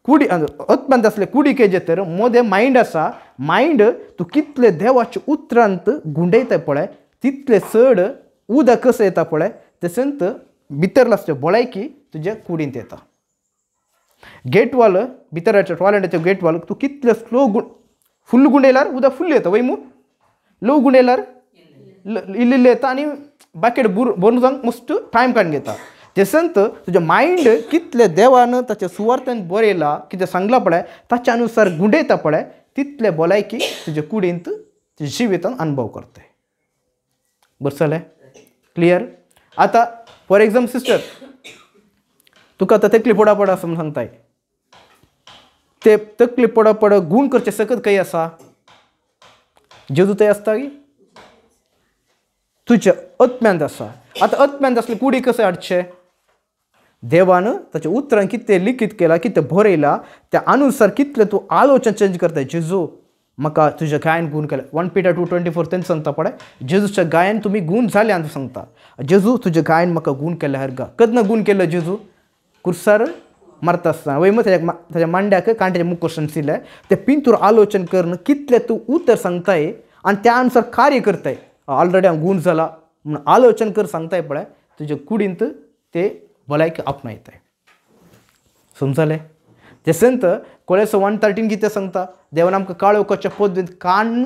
कुडी आत्म्यांत आसले कुडीके तर मोदे मायंड आसा मायंड तूं कितले देवाच्या उतरांत गुंडयता पळय तितले चड उदक कसं येता पळय तेसंत भितर आसचे भलायकी तुज्या कुडींत येता गेट वॉल भितराच्या टॉयलेटाचे गेट वॉल तूं कितले स्लो फुल्ल गुंडयल्यार उदक फुल्ल येता वय मू लो गुंडयल्यार इल्लें येता आनी बाकेट भरून जावंक मस्त टायम काडून घेता तेसंत तुजें मायंड कितले देवान ताच्या सुवार्थान बरयला कितें सांगलां पळय ताच्या अनुसार गुंडयता पळय तितले भलायकी तुज्या कुडींत तुज्या जिवितांत अनुभव करताय बरें जालें क्लियर आतां फॉर एग्जाम्पल सिस्टर तुका आतां तकली पडा असं म्हणून सांगताय ते तकली पड गूण करचे सकत खंय आसा जेजू थंय आसता की तुज्या आत्म्यांत आसा आतां आत्म्यांत आसले कुडी कशें हाडचें देवान ताच्या उतरांत कितें लिखीत केलां कितें बरयलां त्या अनुसार कितलें तूं आलोचन चेंज करताय जेजू म्हाका तुज्या गायन गूण केलें 1 Peter 2:24 तेंच सांगता पळय जेजूच्या गायन तुमी गूण जाले आनी सांगता जेजू तुजें गायन म्हाका गूण केलें हरगा केन्ना गूण केलो जेजू कुर्सार मरता आसतना वय मग ताच्या मांड्याक कांट्याचे मुकोश आशिल्ले ते पिंतूर आलोचन करून कितले तूं उतर सांगताय आनी त्या अनुसार कार्य करताय ऑलरेडी हांव गूण जाला म्हणून आलोचन कर सांगताय पळय तुज्या कुडींत ते भलायकी आपणायताय समजलें तेसंत कोळेसो 1:13 कितें सांगता देवान आमकां काळोखाच्या पद्दतीन काण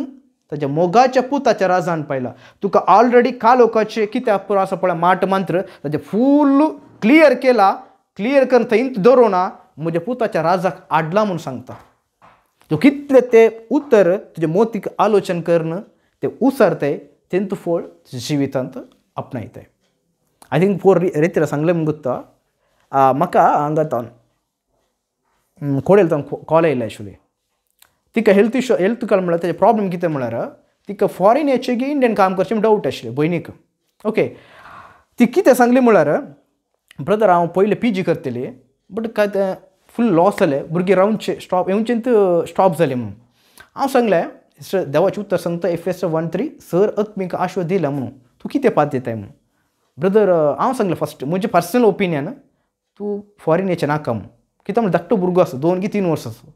ताच्या मोगाच्या पुताच्या राजान पायला तुका ऑलरेडी काळोखाचे कितें पुरो आसा पळय माट मंत्र ताजें फूल क्लियर केला क्लियर करून थंय दवरुना म्हज्या पुताच्या राजाक आडला म्हणून सांगता तूं कितले ते उतर तुजे मोतीक आलोचन करून ते उसरताय तेंत फळ तुज्या जिवितांत आपणायताय आय थिंक फोर रितीन सांगलें म्हणून गुत्ता म्हाका हांगा कोडेल कॉल येयला एक्चुली तिका हेल्थ काल म्हळ्यार तेजे प्रॉब्लेम कितें म्हळ्यार तिका फॉरेन याचे की इंडियन काम करचें डावट आशिल्लें भयणीक. ओके, ती कितें सांगली म्हळ्यार ब्रदर हांव पयलें PG करतली बट काय तें फूल लॉस जालें, भुरगीं रावनचे स्टॉप येवचेंत स्टॉप जालें म्हणून. हांव सांगलें देवाचें उतर सांगता Efesians 1:3 सर आत्मीक आशीर्वाद दिला म्हणून तूं कितें पात दिताय म्हणून. ब्रदर हांव सांगलें फस्ट म्हजें पर्सनल ओपिनियन तूं फॉरेन येचें नाका म्हणून. कित्याक म्हणल्यार धाकटो भुरगो आसा 2 की 3 वर्साचो,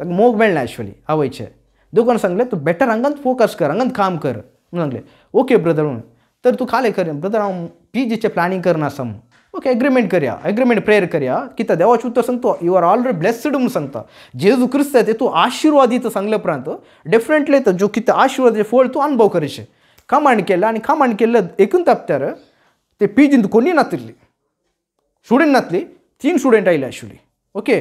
ताका मोग मेळना एक्चुअली आवयचें. दोगांनी सांगलें तूं बेटर हांगांत फोकस कर, हांगांत काम कर म्हणून सांगलें. ओके ब्रदर म्हणून तर तूं खालें कर ब्रदर हांव PGचें प्लॅनिंग करना आसा म्हणून. ओके एग्रीमेंट करया, एग्रीमेंट प्रेयर करया. कित्याक देवाचें उतर सांगता यू आर ऑलरेडी ब्लेस्ड म्हणून सांगता. जेजू क्रिस्त आहे ते तूं आशिर्वादीत सांगले उपरांत डेफिनेटली जो कितें आशिर्वादाचें फळ तूं अनुभव करचें. कामांड केलें आनी कामांड केल्लें एकूच तापत्यार ते PGंत कोणी नातली, स्टुडंट नातली. 3 स्टुडंट आयले एक्चुअली. ओके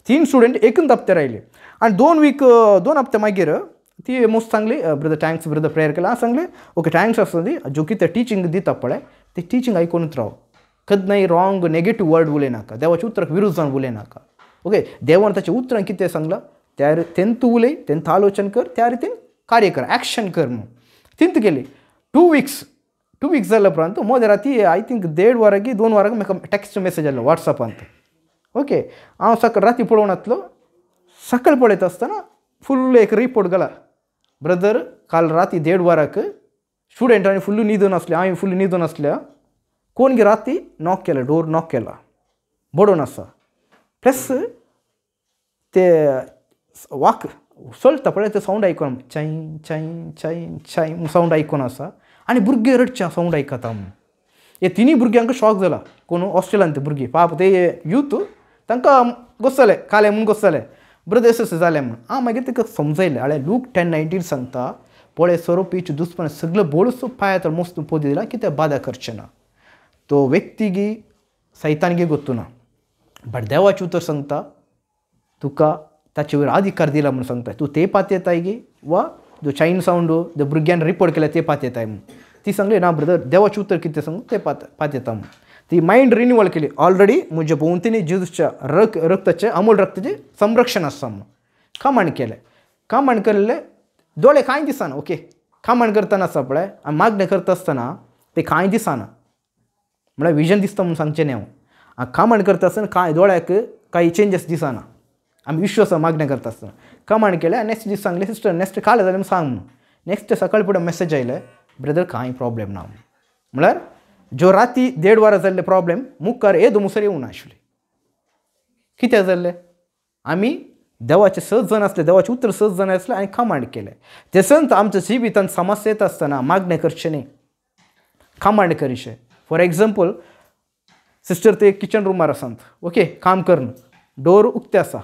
3 स्टुडंट एकूच तापत्यार आयले आनी 2 हप्ते मागीर ती most Sangli brother thanks brother prayer केला. हांव सांगलें ओके थँक्स आसतली जो कितें टिचींग दिता पळय ते टिचींग आयकूनच राव. कदनाय रॉंग नेगेटीव वर्ड उलयनाका, देवाच्या उतराक विरुद्ध जावन उलयनाका. ओके देवान ताच्या उतरान कितें सांगलां त्या तेन्ना तूं उलय, तेन्ना आलोचन कर, त्या रितीन कार्य कर, ॲक्शन कर म्हणून तिंत गेली. 2 वीक्स जाल्या उपरांत मोद राती आय थिंक 1.5 वरां की 2 वरांक म्हाका टॅक्स्ट मेसेज आयलो वॉट्सॅपांत. ओके हांव सकाळ राती पळोवन येतलो, सकाळ पळयता आसतना फुल्ल एक रिपोर्ट गेला ब्रदर काल राती 1.5 वरांक स्टुडंटांनी फुल्ल न्हिदून आसले, हांवें फुल्ल न्हिदून आसल्या. कोण गे राती नॉक केला, डोर नॉक केला, बडोवन आसा. प्लस ते वाक चलता पळय ते सावंड आयकून चाय चाय चाय चाय सावंड आयकून आसा आनी भुरगे रडचे सावंड आयकता म्हणून. हे तिनी भुरग्यांक शॉक जाला. कोण ऑस्ट्रेलियान ते भुरगीं पाप ते यूथ तांकां घोस्तले काले म्हूण घोस्तले ब्रदर एस जालें म्हणून. हांव मागीर ताका समजयलें आळे लूक 10:19 सांगता पळय सरो पीच दुस्पण सगळें बोळसो पांयार मोस्त पोदी दिला कितें बाधा करचें ना. तो व्यक्तीगी सैतानगे गोत्तू ना बट देवाचें उतर सांगता तुका ताचे वयर अधिकार दिला म्हणून सांगता. तूं ते पात येताय गी वा जो चायन सावंड जो भुरग्यान रिपोर्ट केला ते पात येताय म्हणून. ती सांगली ना ब्रदर देवाचें उतर कितें सांगू ते पात येता म्हणून. ती मायंड रिन्यूवल केली. ऑलरेडी म्हज्या भोंवतणी जेजूच्या रक्ताचें अमूल रक्ताचें संरक्षण आसा म्हणून कामांड केलें. कामांड केल्लें दोळे कांय दिसना. ओके कामांड करतना आसा पळय आनी मागणें करता आसतना ते कांय दिसना म्हळ्यार विजन दिसता म्हणून सांगचें न्ही हांव. कामांड करता आसतना कांय दोळ्याक कांय चेंजीस दिसना. आमी विश्वास मागणें करता आसतना कामांड केलें आनी नेक्स्ट दीस सांगलें सिस्टर नेक्स्ट काल जालें सांग म्हणून. नेक्स्ट सकाळी फुडें मेसेज आयलें ब्रदर कांय प्रॉब्लेम ना म्हणून. म्हळ्यार जो राती 1.5 वरां जाल्ले प्रॉब्लेम मुखार मुसर येवं नाशिल्ले. कितें जाल्लें आमी देवाचे 6 जाण आसले, देवाचें उतर 6 जाण आसले आनी कामांड केलें. ते संत आमच्या जिवितांत समस्या येता आसतना मागणें करचें न्ही, कामांड करचें. फॉर एग्जाम्पल सिस्टर ते किचन रुमार आसात. ओके काम करन डोर उक्ते आसा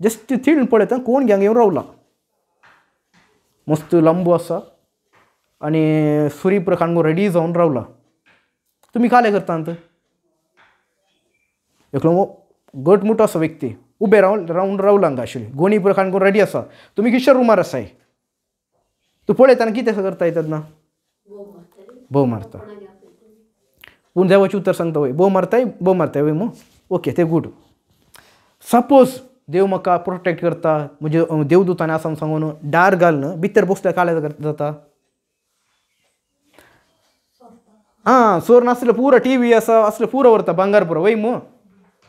जस्ट थिडून पळयता कोण घेवन येवन रावला. मस्त लंबू आसा आनी सुरी पुरो काणगो रेडी जावन रावला. तुमी काले करतात एकलो गटमुटो आसा व्यक्ती उबे रावन रावला हांगा आशिल्ली गोणी पुरो काणगो रेडी आसा. तुमी किचन रुमार आसाय तूं पळयतना कितें करताय तेन्ना भोव मारता. पूण देवाचें उतर सांगता वय भोव मारताय वय मू. ओके ते गूड. सपोज देव म्हाका प्रोटेक्ट करता म्हणजे देवदूतांनी आसा सांगून डार घालन भितर बसल्यार काले जाता. हां चोर नासले पुरो TV आसा असले पुरो व्हरता भांगार पुरो वय मू.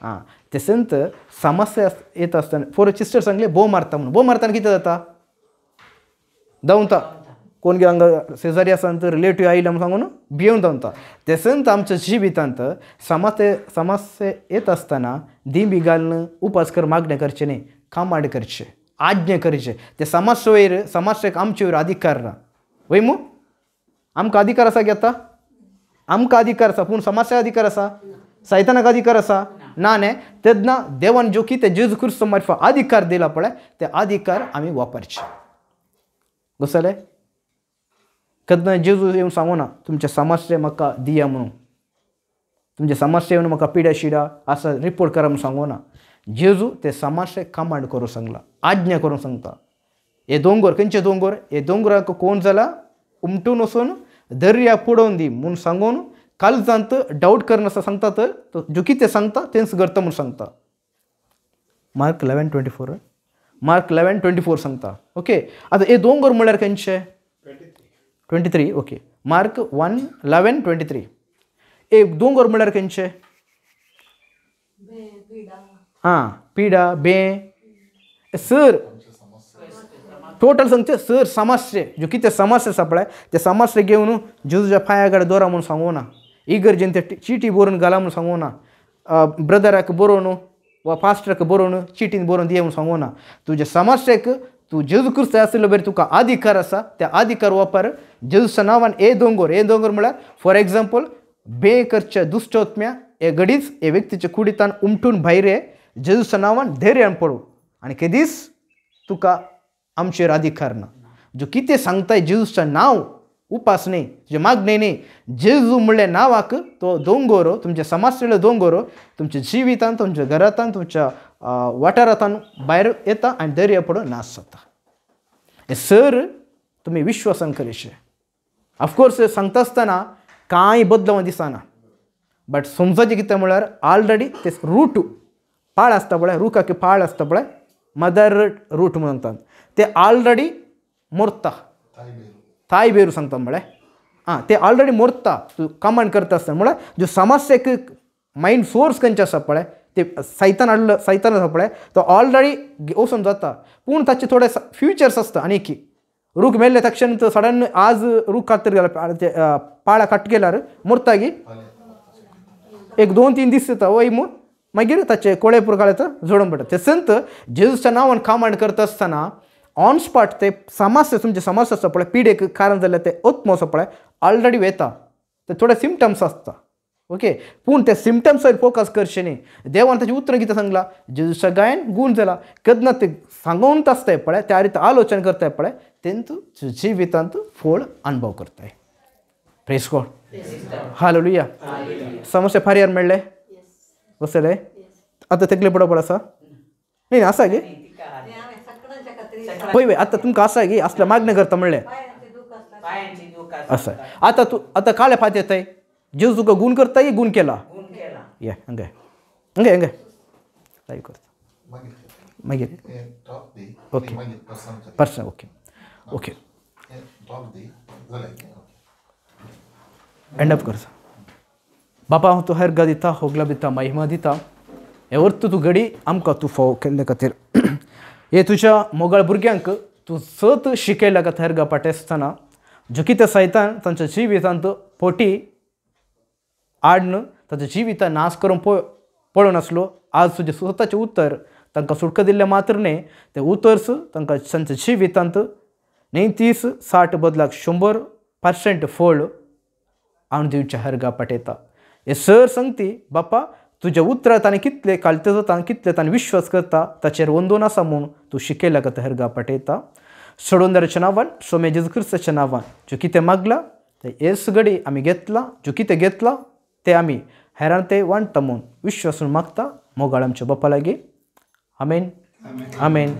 हां ते संत समस्या येता आसतना फॉर सिस्टर सांगले भोव मारता म्हणून. भोव मारतना कितें जाता धांवता. कोण गे हांगा शेजारी आसा तर रिलेटिव्ह आयला म्हणून सांगून भियेवन धांवता. ते संत आमच्या जिवितांत समस्या येत आसतना दिंबी घालून उपास कर मागणें करचें न्ही, कामांड करचें, आज्ञा करचें. ते समस्या वयर समस्याक आमचे वयर अधिकार ना वय मू. आमकां अधिकार आसा घेता आमकां अधिकार आसा पूण समस्या अधिकार आसा सैतानाक अधिकार आसा ना न्ही. तेन्ना देवान जो कितें जेजू क्रिस्त मार्फत अधिकार दिला पळय ते अधिकार आमी वापरचे. घुसले केन्ना जेजू येवन सांगू ना तुमचे समस्या म्हाका दिया म्हणून, तुमचे समस्या येवन म्हाका पिड्या शिड्या आसा रिपोर्ट करा म्हणून सांगू ना. जेजू ते समस्या कमांड करूं सांगला, आज्ञा करूं सांगता. हे दोंगर खंयचे दोंगर हे दोंगराक कोण जाला उमटून वचून दर्या पडोवन दी म्हणून सांगून कालजांत डावट करना सांगता तर जो कितें सांगता तेंच करता म्हणून सांगता. मार्क 11:24 मार्क 11:24 सांगता. ओके, आता हे दोंगर म्हळ्यार खंयचे? 23. Okay, mark 1:11-23. हे दोंगर म्हळ्यार खंयचे? हां, पिडा, सर टोटल सांगचे सर समस्ये ज्यो कितें समस्या आसा पळय ते समस्या घेवन जेजूच्या पांया कडेन दवरा म्हणून सांगूं ना. इगर्जेन ते चिटी बरोवन घाला म्हणून सांगूं ना. ब्रदराक बरोवन वा पास्टराक बरोवन चिटीन बरोवन दिया म्हणून सांगूं ना. तुज्या समस्येक तूं जेजू क्रिस्त आसलो बरें तुका अधिकार आसा. त्या अधिकार वापर जेजूच्या नांवान हे दोंगर म्हळ्यार फॉर एग्जाम्पल करच्या दुश्टोत्म्या हे घडीच हे व्यक्तीच्या कुडींतल्यान उमटून भायर ये. जेजूच्या नांवान धैर्यान पळोव आनी केदीस तुका आमचेर अधिकार ना. जो कितें सांगताय जेजूचं नांव उपासने जे मागणे न्ही. जेजू म्हणले नांवाक तो दोंगोरो तुमच्या समस्येलो दोंगोरो तुमच्या जिवितान तुमच्या घरांतल्यान तुमच्या वाठारांतल्यान भायर येता आनी धैर्य पडून नाश जाता. हे सर तुमी विश्वासान करीशे. ऑफकोर्स सांगता आसतना कांय बदलाव दिसना. बट समजाचें कितें म्हळ्यार ऑलरेडी ते रूट पाळ आसता पळय रुखाक पाळ आसता पळय मदर रूट म्हणटात ते ऑलरेडी मोरता. थाय बेरू सांगता म्हळ्यार हां ते ऑलरेडी मोरता. तूं कमांड करता आसतना म्हळ्यार ज्यो समस्येक मायंड सोर्स खंयचे आसा पळय ते सैतान आसा पळय तो ऑलरेडी वचून जाता. पूण ताचे थोडे फ्युचर्स आसता आनीक. रूख मेल्ले तक्षण सडन आज रूख कातर गेला पाळा कट गेल्यार मोरतागी 1-2-3 दीस जाता वय म्हूण मागीर ताचे कोळेपूर काळात जोडून पडटा. ते संत जेजूच्या नांवान कमांड करता आसतना ऑन स्पॉट ते समस्या तुमचे समस्या आसता पळय पिडेक कारण जाल्यार ते ओत्मो आसा पळय ऑलरेडी वेता. ते थोडे सिमटम्स आसता. ओके, पूण ते सिमटम्सार फोकस करचें न्ही. देवान ताचें उतर कितें सांगलां जेजूच्या गायन गूण जाला केन्ना ते सांगून आसताय पळय त्या रिती आलोचन करताय पळय तेंतू जिवितांत फळ अनुभव करताय. Praise God. हालेलुया. समस्या फारयार मेळ्ळे बसले आतां तेकले पडप आसा न्ही आसा गे पळय आतां तुमकां आसा गे असल्या मागणें करता म्हणलें आसा. आतां तूं आतां काळे फात येताय जेजू तुका गूण करता गूण केला ये हंगे हंगे हंगे लायव करता मागीर okay person okay okay end up करता. बापा हांव तुका हेरगा दिता होगला दिता महिमा दिता. हे वर्त तूं घडी आमकां तूं फोव केल्ले खातीर हे तुज्या मोगाळ भुरग्यांक तूं सत शिकयल्या खातीर हेरगा पाठयसतना जो कितें सैतान तांच्या जिवितांत पोटी आडन ताचो जिवितां नाश करून पळोवन आसलो. आज तुजें स्वताचें उतर तांकां सुटका दिल्लें मात्र न्ही तें उतर्स तांकां तांच्या जिवितांत 30-60 बदलाक 100% फळ हांव दिवच्या हेरगा पाठयता. हे सर सांगती बापा तुज्या उतरां ताणें कितले कालतेचो ताणें कितले ताणें विश्वास करता ताचेर वंदून आसा म्हूण तूं शिकयल्या खातीर हेरगा पाठयता. सोडूनदाराच्या नांवान सोमे जेजू क्रिस्ताच्या नांवान जो कितें मागला ते हेच घडी आमी घेतला. जो कितें घेतला ते आमी हेरां ते वांटता म्हूण विश्वासून मागता मोगाळ आमच्या बापा लागीं. आमेन आमेन.